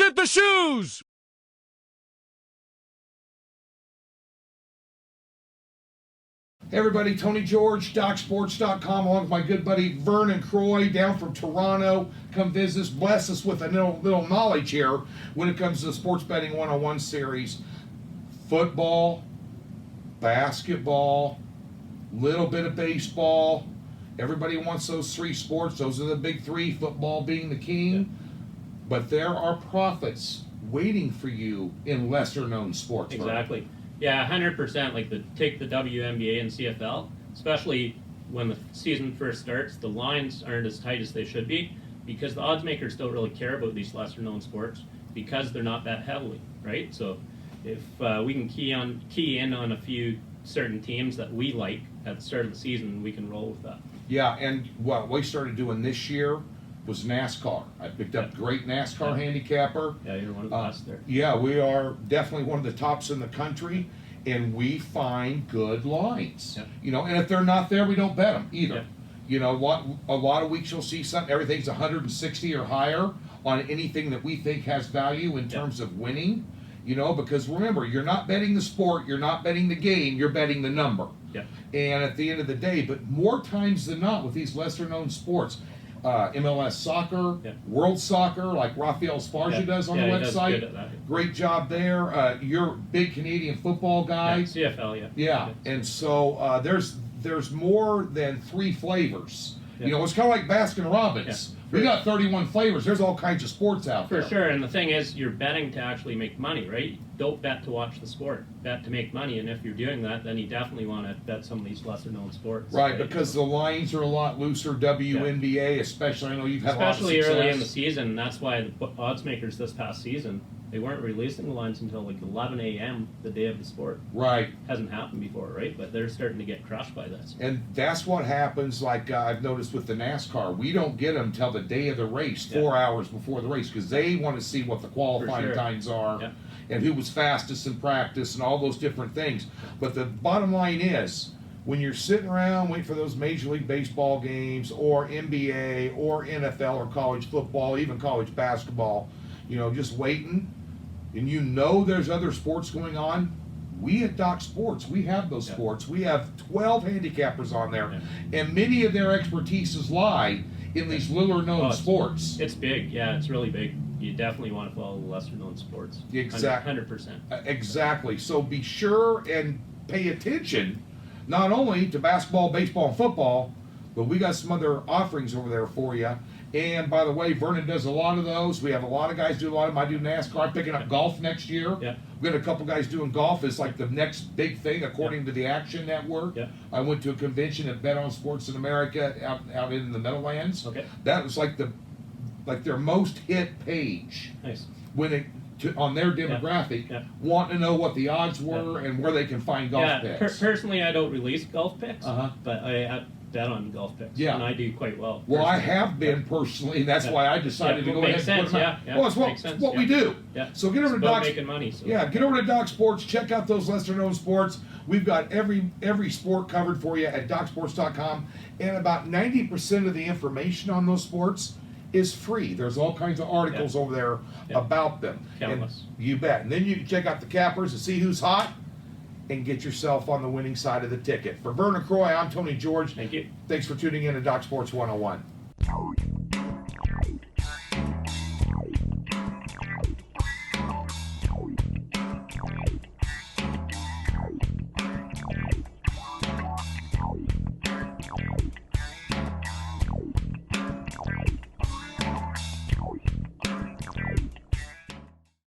hit the shoes! Hey everybody, Tony George, DocSports.com, along with my good buddy Vernon Croy down from Toronto. Come visit us, bless us with a little knowledge here when it comes to the Sports Betting 101 series. Football, basketball, little bit of baseball. Everybody wants those three sports. Those are the big three, football being the king. Yeah. But there are profits waiting for you in lesser known sports. Exactly. Yeah, 100%. Like take the WNBA and CFL, especially when the season first starts, the lines aren't as tight as they should be because the odds makers don't really care about these lesser known sports because they're not that heavily, right? So if we can key in on a few certain teams that we like at the start of the season, we can roll with that. Yeah, and what we started doing this year was NASCAR. I picked up great NASCAR handicapper. Yeah, you're one of the best there. Yeah, we are definitely one of the tops in the country, and we find good lines. Yeah. You know, and if they're not there, we don't bet them either. Yeah. You know what? A lot of weeks you'll see something. Everything's 160 or higher on anything that we think has value in terms of winning. You know, because remember, you're not betting the sport, you're not betting the game, you're betting the number. Yeah. And at the end of the day, but more times than not with these lesser known sports, MLS soccer, world soccer, like Rafael Sparja does on the website. Does good at that. Great job there. You're a big Canadian football guy. Yeah, CFL, Yeah, and so there's more than three flavors. You know, it's kind of like Baskin Robbins. We got 31 flavors. There's all kinds of sports out there. For sure, and the thing is, you're betting to actually make money, right? Don't bet to watch the sport. Bet to make money, and if you're doing that, then you definitely want to bet some of these lesser-known sports. Right, because the lines are a lot looser. WNBA, especially. I know you've had especially a lot of success. early in the season. That's why the odds makers this past season, they weren't releasing the lines until like 11 a.m. the day of the sport. Right. Hasn't happened before, right? But they're starting to get crushed by this. And that's what happens, like I've noticed with the NASCAR. We don't get them till the day of the race, 4 hours before the race, because they want to see what the qualifying times are and who was fastest in practice and all those different things. But the bottom line is, when you're sitting around waiting for those Major League Baseball games or NBA or NFL or college football, even college basketball, you know, just waiting, and you know there's other sports going on, we at Doc Sports, we have those sports. We have 12 handicappers on there, and many of their expertises lie in these littler-known sports. It's big, yeah, it's really big. You definitely want to follow the lesser-known sports. Exactly. 100%. Exactly. So be sure and pay attention, not only to basketball, baseball, and football, but we got some other offerings over there for you. And by the way, Vernon does a lot of those. We have a lot of guys do a lot of them. I do NASCAR. I'm picking up golf next year. Yeah. We've got a couple guys doing golf. It's like the next big thing according to the Action Network. Yeah. I went to a convention at Bet on Sports in America out in the Meadowlands. Okay. That was like their most hit page. Nice. When on their demographic, wanting to know what the odds were and where they can find golf picks. Personally, I don't release golf picks, but I bet on golf picks, and I do quite well. Well, I have been personally, and that's why I decided to go ahead and put them out. Well, it's what we do. Yeah. So get over to Doc. Making money. So. Yeah, get over to Doc Sports. Check out those lesser-known sports. We've got every sport covered for you at DocSports.com, and about 90% of the information on those sports is free. There's all kinds of articles over there about them. Countless. And you bet. And then you can check out the cappers to see who's hot and get yourself on the winning side of the ticket. For Vernon Croy, I'm Tony George. Thank you. Thanks for tuning in to Doc Sports 101.